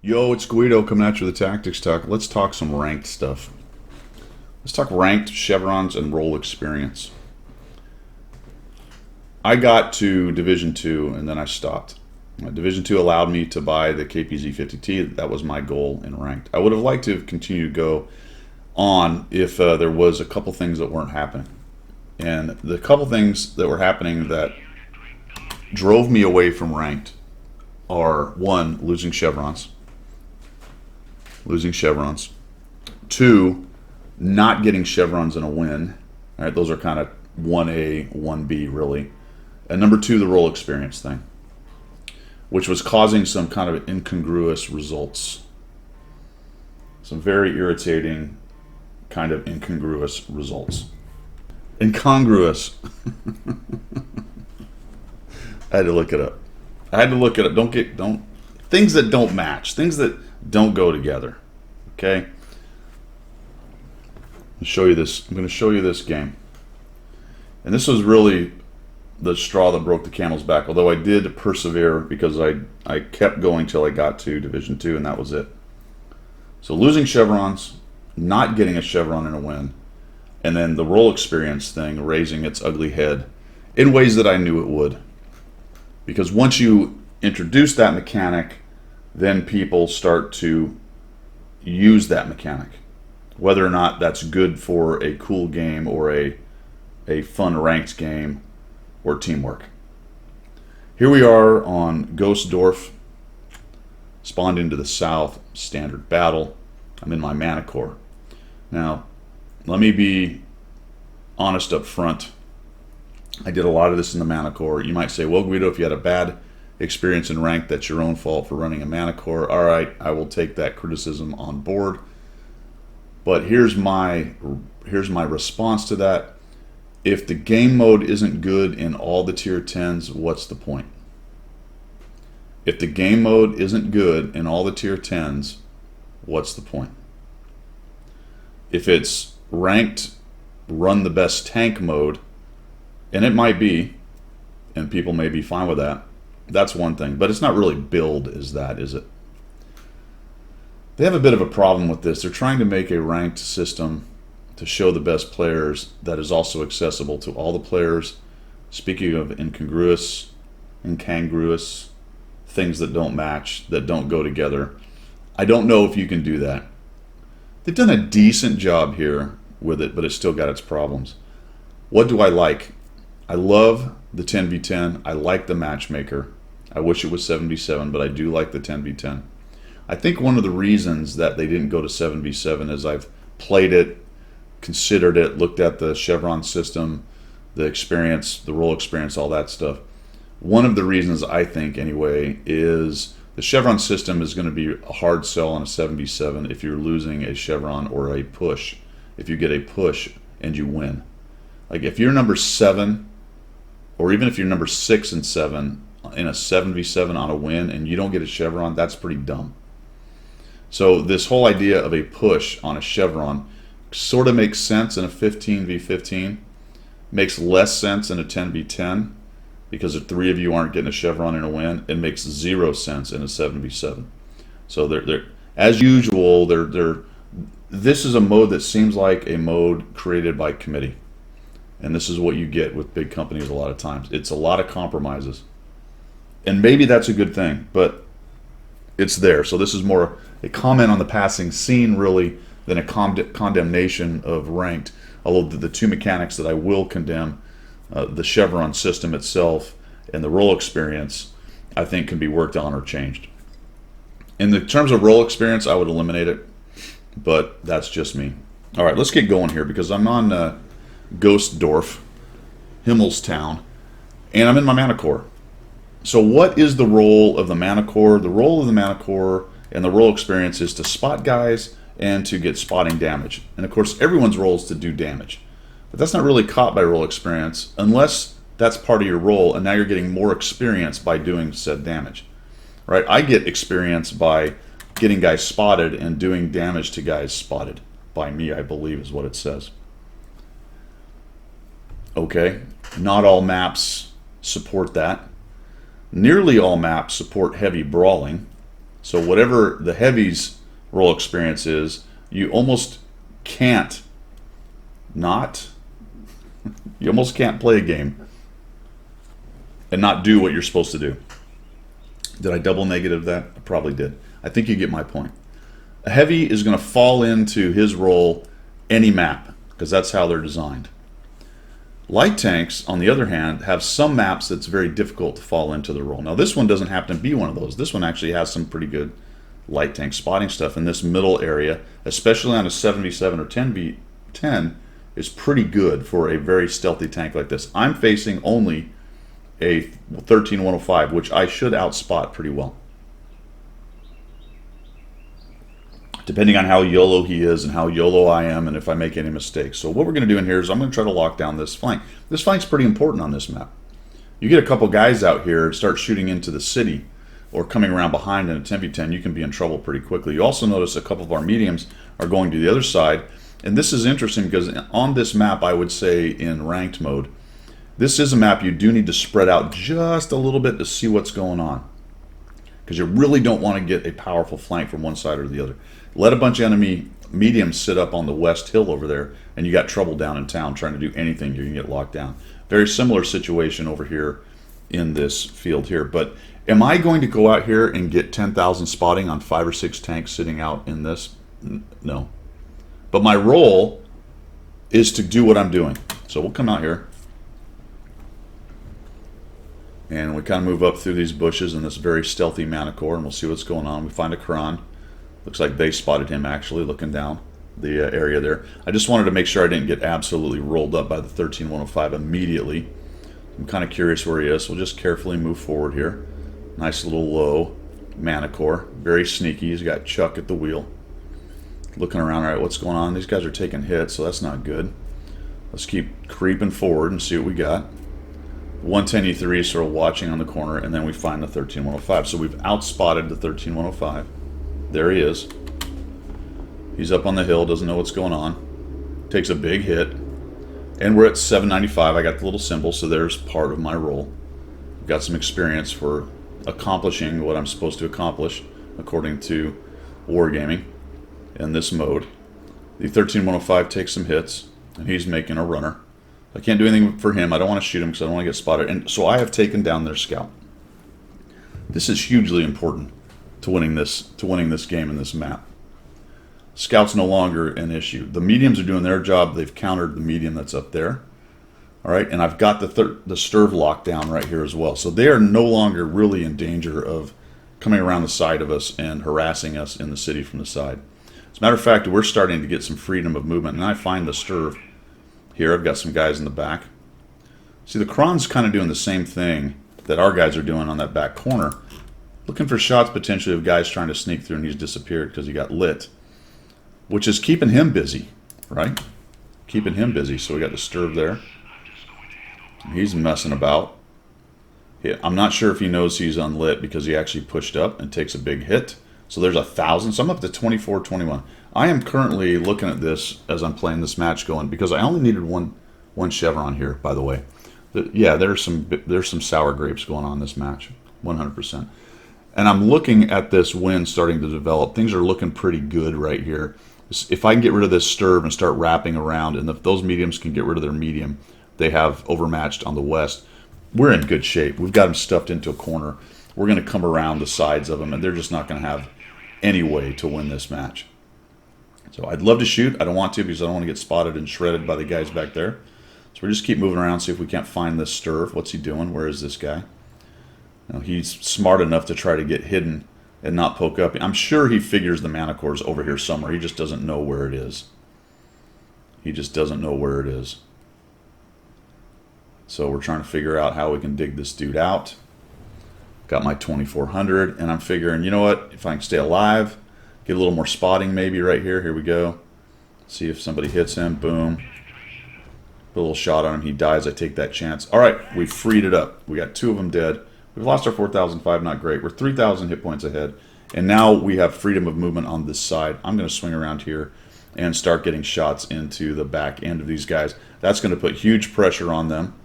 Yo, it's Guido coming at you with the Tactics Talk. Let's talk some ranked stuff. Let's talk ranked chevrons and role experience. I got to Division 2 and then I stopped. Division 2 allowed me to buy the KPZ50T. That was my goal in ranked. I would have liked to continue to go on if there was a couple things that weren't happening. And the couple things that were happening that drove me away from ranked are, one, losing chevrons. Two, not getting chevrons in a win. All right, those are kind of 1A, 1B really. And number two, the role experience thing, which was causing some kind of incongruous results. Some very irritating kind of incongruous results. Incongruous. I had to look it up. Don't things that don't match, things that don't go together. Okay? I'll show you this. I'm going to show you this game. And this was really the straw that broke the camel's back, although I did persevere because I kept going till I got to Division 2 and that was it. So losing chevrons, not getting a chevron in a win, and then the role experience thing raising its ugly head in ways that I knew it would. Because once you introduce that mechanic, then people start to use that mechanic. Whether or not that's good for a cool game or a fun ranked game or teamwork. Here we are on Ghostdorf, spawned into the south, standard battle. I'm in my mana core. Now, let me be honest up front. I did a lot of this in the mana core. You might say, well, Guido, if you had a bad experience in rank, that's your own fault for running a mana core. All right, I will take that criticism on board. But here's my response to that. If the game mode isn't good in all the tier 10s, what's the point? If the game mode isn't good in all the tier 10s, what's the point? If it's ranked, run the best tank mode, and it might be, and people may be fine with that, that's one thing. But it's not really billed as that, is it? They have a bit of a problem with this. They're trying to make a ranked system to show the best players that is also accessible to all the players. Speaking of incongruous, things that don't match, that don't go together, I don't know if you can do that. They've done a decent job here with it, but it's still got its problems. What do I like? I love the 10v10. I like the matchmaker. I wish it was 7v7, but I do like the 10v10. I think one of the reasons that they didn't go to 7v7 is I've played it, considered it, looked at the chevron system, the experience, the role experience, all that stuff. One of the reasons, I think anyway, is the chevron system is going to be a hard sell on a 7v7 if you're losing a chevron or a push. If you get a push and you win. Like if you're number 7, or even if you're number 6 and 7 in a 7v7 on a win and you don't get a chevron, that's pretty dumb. So this whole idea of a push on a chevron sort of makes sense in a 15v15, makes less sense in a 10v10 because if 3 of you aren't getting a chevron in a win, it makes 0 sense in a 7v7. So they're as usual, this is a mode that seems like a mode created by committee. And this is what you get with big companies a lot of times. It's a lot of compromises. And maybe that's a good thing, but it's there. So this is more a comment on the passing scene, really, than a condemnation of ranked. Although the two mechanics that I will condemn, the chevron system itself and the role experience, I think can be worked on or changed. In the terms of role experience, I would eliminate it, but that's just me. All right, let's get going here because I'm on Ghostdorf, Himmelstown, and I'm in my mana core. So what is the role of the mana core? The role of the mana core and the role experience is to spot guys and to get spotting damage. And of course, everyone's role is to do damage. But that's not really caught by role experience unless that's part of your role and now you're getting more experience by doing said damage. Right? I get experience by getting guys spotted and doing damage to guys spotted by me, I believe is what it says. Okay, not all maps support that. Nearly all maps support heavy brawling. So whatever the heavies role experience is, you almost can't not, you almost can't play a game and not do what you're supposed to do. Did I double negative that? I probably did. I think you get my point. A heavy is going to fall into his role any map, because that's how they're designed. Light tanks, on the other hand, have some maps that's very difficult to fall into the role. Now, this one doesn't happen to be one of those. This one actually has some pretty good light tank spotting stuff in this middle area, especially on a 7v7 or 10v10, is pretty good for a very stealthy tank like this. I'm facing only a 13105, which I should outspot pretty well, depending on how YOLO he is and how YOLO I am, and if I make any mistakes. So what we're going to do in here is I'm going to try to lock down this flank. This flank's pretty important on this map. You get a couple guys out here and start shooting into the city or coming around behind in a 10v10, you can be in trouble pretty quickly. You also notice a couple of our mediums are going to the other side, and this is interesting because on this map, I would say in ranked mode, this is a map you do need to spread out just a little bit to see what's going on, because you really don't want to get a powerful flank from one side or the other. Let a bunch of enemy mediums sit up on the west hill over there, and you got trouble down in town trying to do anything, you can get locked down. Very similar situation over here in this field here. But am I going to go out here and get 10,000 spotting on 5 or 6 tanks sitting out in this? No. But my role is to do what I'm doing. So we'll come out here. And we kind of move up through these bushes in this very stealthy Manticore, and we'll see what's going on. We find a Quran. Looks like they spotted him actually looking down the area there. I just wanted to make sure I didn't get absolutely rolled up by the 13105 immediately. I'm kind of curious where he is, so we'll just carefully move forward here. Nice little low Manticore. Very sneaky. He's got Chuck at the wheel. Looking around, all right, what's going on? These guys are taking hits, so that's not good. Let's keep creeping forward and see what we got. 110E3 is sort of watching on the corner, and then we find the 13105. So we've outspotted the 13105. There he is. He's up on the hill, doesn't know what's going on. Takes a big hit. And we're at 795. I got the little symbol, so there's part of my role. I've got some experience for accomplishing what I'm supposed to accomplish, according to Wargaming, in this mode. The 13105 takes some hits, and he's making a runner. I can't do anything for him. I don't want to shoot him because I don't want to get spotted. And so I have taken down their scout. This is hugely important to winning this game in this map. Scout's no longer an issue. The mediums are doing their job. They've countered the medium that's up there. All right, and I've got the Sturv locked down right here as well. So they are no longer really in danger of coming around the side of us and harassing us in the city from the side. As a matter of fact, we're starting to get some freedom of movement, and I find the Sturv here. I've got some guys in the back. See, the Kron's kind of doing the same thing that our guys are doing on that back corner. Looking for shots potentially of guys trying to sneak through, and he's disappeared because he got lit. Which is keeping him busy, right? Keeping him busy. So we got the Sturv there. He's messing about. Yeah, I'm not sure if he knows he's unlit because he actually pushed up and takes a big hit. So there's 1,000. So I'm up to 2421. I am currently looking at this as I'm playing this match going, because I only needed one chevron here, by the way. Yeah, there's some sour grapes going on in this match, 100%. And I'm looking at this wind starting to develop. Things are looking pretty good right here. If I can get rid of this Sturv and start wrapping around, and if those mediums can get rid of their medium, they have overmatched on the west, we're in good shape. We've got them stuffed into a corner. We're going to come around the sides of them, and they're just not going to have any way to win this match. So I'd love to shoot. I don't want to because I don't want to get spotted and shredded by the guys back there. So we just keep moving around, see if we can't find this Sturv. What's he doing? Where is this guy? Now, he's smart enough to try to get hidden and not poke up. I'm sure he figures the Manticore's over here somewhere. He just doesn't know where it is. He just doesn't know where it is. So we're trying to figure out how we can dig this dude out. Got my 2400, and I'm figuring, you know what? If I can stay alive, get a little more spotting maybe right here. Here we go. See if somebody hits him. Boom. Put a little shot on him. He dies. I take that chance. All right, we freed it up. We got 2 of them dead. We've lost our 4,005, not great. We're 3,000 hit points ahead. And now we have freedom of movement on this side. I'm going to swing around here and start getting shots into the back end of these guys. That's going to put huge pressure on them.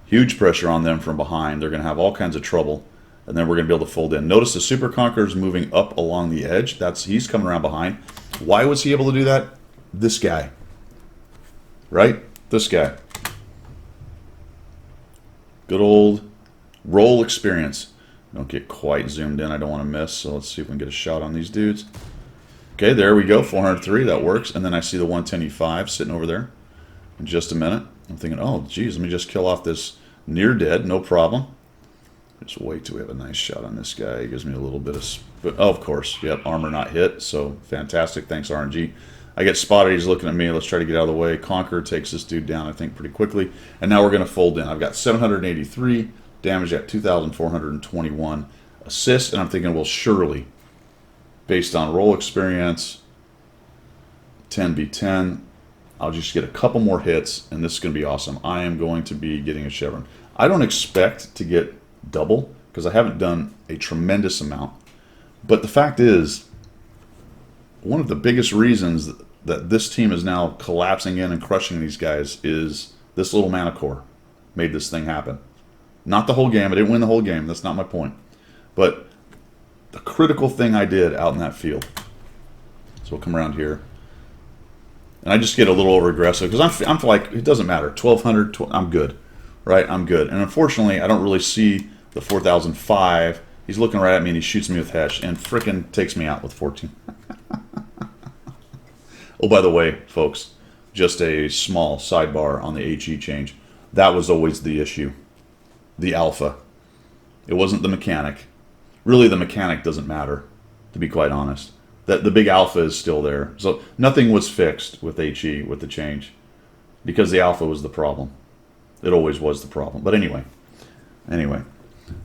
Huge pressure on them from behind. They're going to have all kinds of trouble and then we're going to be able to fold in. Notice the Super Conqueror is moving up along the edge. He's coming around behind. Why was he able to do that? This guy. Right? This guy. Good old roll experience. Don't get quite zoomed in. I don't want to miss. So let's see if we can get a shot on these dudes. Okay, there we go. 403. That works. And then I see the 110E5 sitting over there. In just a minute. I'm thinking, oh, geez, let me just kill off this near dead. No problem. Just wait till we have a nice shot on this guy. He gives me a little bit of... Oh, of course. Yep, armor not hit. So fantastic. Thanks, RNG. I get spotted. He's looking at me. Let's try to get out of the way. Conqueror takes this dude down, I think, pretty quickly. And now we're going to fold in. I've got 783 damage at 2,421 assists. And I'm thinking, well, surely, based on roll experience, 10v10, I'll just get a couple more hits, and this is going to be awesome. I am going to be getting a Chevron. I don't expect to get double, because I haven't done a tremendous amount. But the fact is, one of the biggest reasons that this team is now collapsing in and crushing these guys is this little mana core made this thing happen. Not the whole game. I didn't win the whole game. That's not my point. But the critical thing I did out in that field. So we'll come around here. And I just get a little over aggressive because I'm like, it doesn't matter. 1,200, I'm good. Right? I'm good. And unfortunately, I don't really see the 4,005. He's looking right at me and he shoots me with Hesh and frickin' takes me out with 14. Oh, by the way, folks, just a small sidebar on the HE change. That was always the issue. The alpha. It wasn't the mechanic. Really, the mechanic doesn't matter, to be quite honest. The big alpha is still there. So nothing was fixed with HE, with the change, because the alpha was the problem. It always was the problem. But anyway.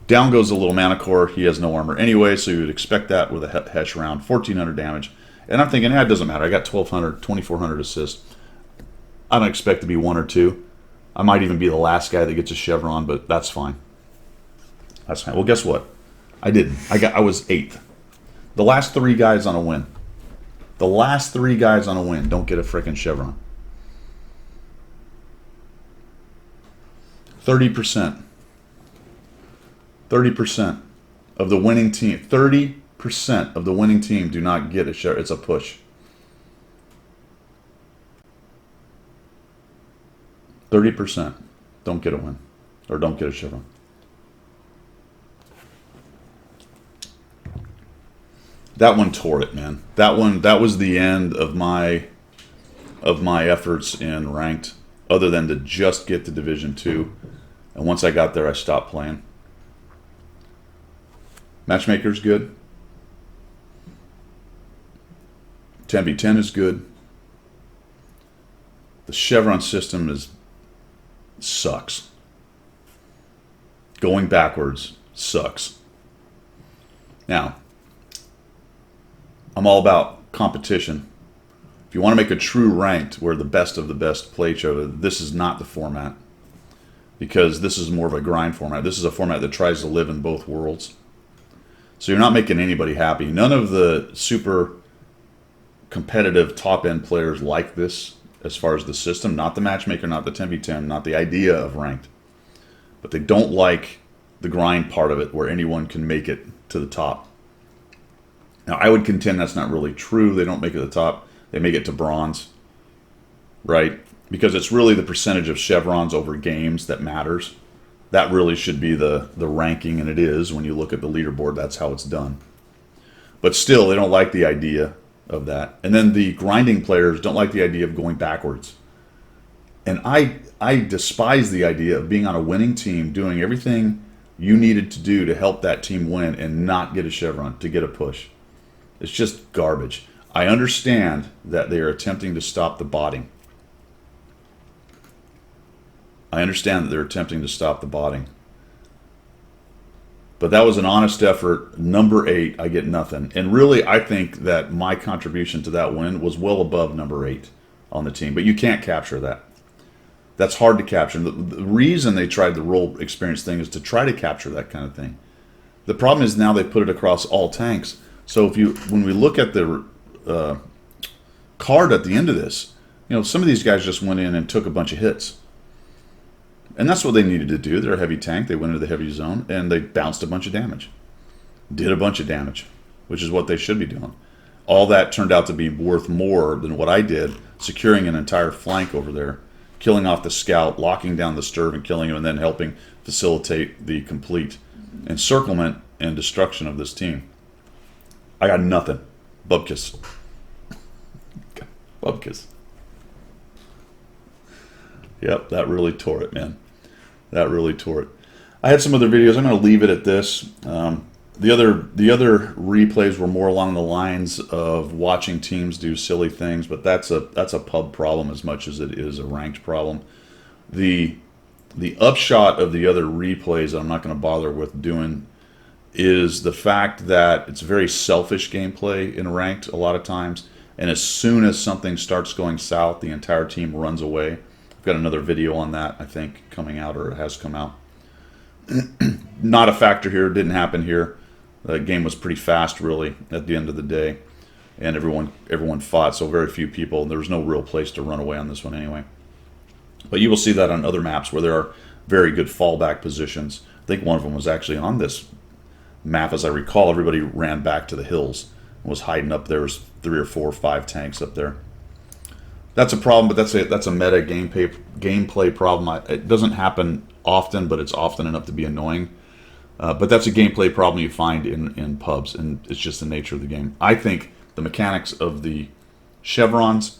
Down goes the little mana core. He has no armor anyway, so you would expect that with a Hesh round. 1,400 damage. And I'm thinking, it doesn't matter. I got 1,200, 2,400 assists. I don't expect to be 1 or 2. I might even be the last guy that gets a Chevron, but that's fine. That's fine. Well, guess what? I didn't. I was 8th. The last 3 guys on a win. The last 3 guys on a win don't get a frickin' Chevron. 30%. 30% of the winning team. 30% of the winning team do not get a share. It's a push. 30% don't get a win. Or don't get a Chevron. That one tore it, man. That was the end of my efforts in ranked, other than to just get to Division 2. And once I got there, I stopped playing. Matchmaker's good. 10v10 is good. The Chevron system sucks. Going backwards sucks. Now, I'm all about competition. If you want to make a true ranked where the best of the best play each other, this is not the format. Because this is more of a grind format. This is a format that tries to live in both worlds. So you're not making anybody happy. None of the super competitive top-end players like this as far as the system. Not the matchmaker, not the 10v10, not the idea of ranked. But they don't like the grind part of it where anyone can make it to the top. Now, I would contend that's not really true. They don't make it to the top. They make it to bronze, right? Because it's really the percentage of chevrons over games that matters. That really should be the ranking, and it is. When you look at the leaderboard, that's how it's done. But still, they don't like the idea of that. And then the grinding players don't like the idea of going backwards. And I despise the idea of being on a winning team, doing everything you needed to do to help that team win and not get a chevron, to get a push. It's just garbage. I understand that they are attempting to stop the botting. I understand that they're attempting to stop the botting. But that was an honest effort. Number 8, I get nothing. And really, I think that my contribution to that win was well above number 8 on the team. But you can't capture that. That's hard to capture. The reason they tried the role experience thing is to try to capture that kind of thing. The problem is now they put it across all tanks. So when we look at the card at the end of this, some of these guys just went in and took a bunch of hits. And that's what they needed to do. They're a heavy tank. They went into the heavy zone, and they bounced a bunch of damage. Did a bunch of damage, which is what they should be doing. All that turned out to be worth more than what I did, securing an entire flank over there, killing off the scout, locking down the Sturv and killing him, and then helping facilitate the complete encirclement and destruction of this team. I got nothing. Bubkiss. Bubkiss. Yep, that really tore it, man. That really tore it. I had some other videos. I'm going to leave it at this. The other replays were more along the lines of watching teams do silly things, but that's a pub problem as much as it is a ranked problem. The upshot of the other replays that I'm not going to bother with doing is the fact that it's very selfish gameplay in ranked a lot of times, and as soon as something starts going south, the entire team runs away. I've got another video on that, I think, coming out, or it has come out. Not a factor here. Didn't happen here. The game was pretty fast, really, at the end of the day, and everyone fought, so very few people. There was no real place to run away on this one anyway. But you will see that on other maps where there are very good fallback positions. I think one of them was actually on this map, as I recall. Everybody ran back to the hills and was hiding up there. Was 3 or 4 or 5 tanks up there. That's a problem, but that's a meta gameplay problem. It doesn't happen often, but it's often enough to be annoying. But that's a gameplay problem you find in pubs, and it's just the nature of the game. I think the mechanics of the chevrons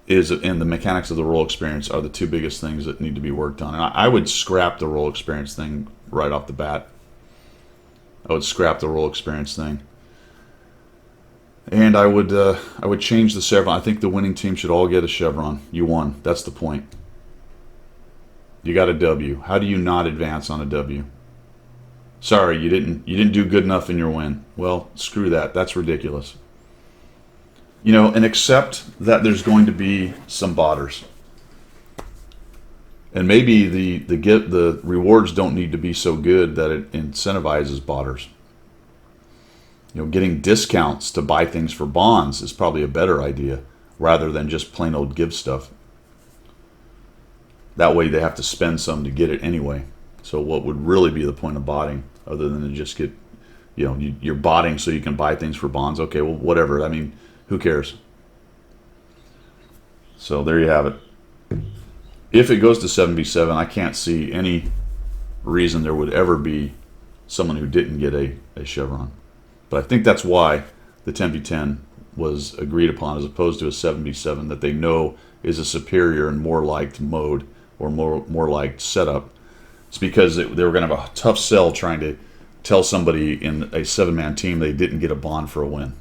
and the mechanics of the role experience are the two biggest things that need to be worked on. And I would scrap the role experience thing right off the bat. I would scrap the role experience thing. And I would change the chevron. I think the winning team should all get a chevron. You won. That's the point. You got a W. How do you not advance on a W? Sorry, you didn't do good enough in your win. Well, screw that. That's ridiculous. You know, and accept that there's going to be some botters. And maybe the rewards don't need to be so good that it incentivizes botters. You know, getting discounts to buy things for bonds is probably a better idea rather than just plain old give stuff. That way they have to spend some to get it anyway. So what would really be the point of botting other than to just get, you know, you're botting so you can buy things for bonds? Okay, well, whatever. I mean, who cares? So there you have it. If it goes to 7v7, I can't see any reason there would ever be someone who didn't get a chevron. But I think that's why the 10v10 was agreed upon as opposed to a 7v7 that they know is a superior and more liked mode or more liked setup. It's because they were going to have a tough sell trying to tell somebody in a 7-man team they didn't get a bond for a win.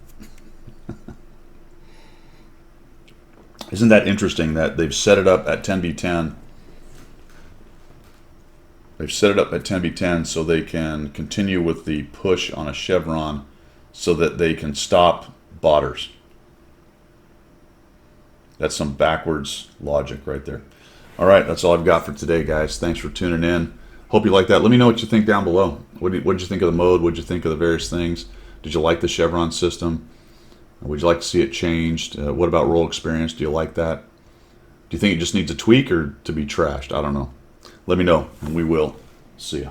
Isn't that interesting that they've set it up at 10v10? They've set it up at 10v10 so they can continue with the push on a chevron so that they can stop botters. That's some backwards logic right there. All right, that's all I've got for today, guys. Thanks for tuning in. Hope you like that. Let me know what you think down below. What did you think of the mode? What did you think of the various things? Did you like the chevron system? Would you like to see it changed? What about role experience? Do you like that? Do you think it just needs a tweak or to be trashed? I don't know. Let me know, and we will. See ya.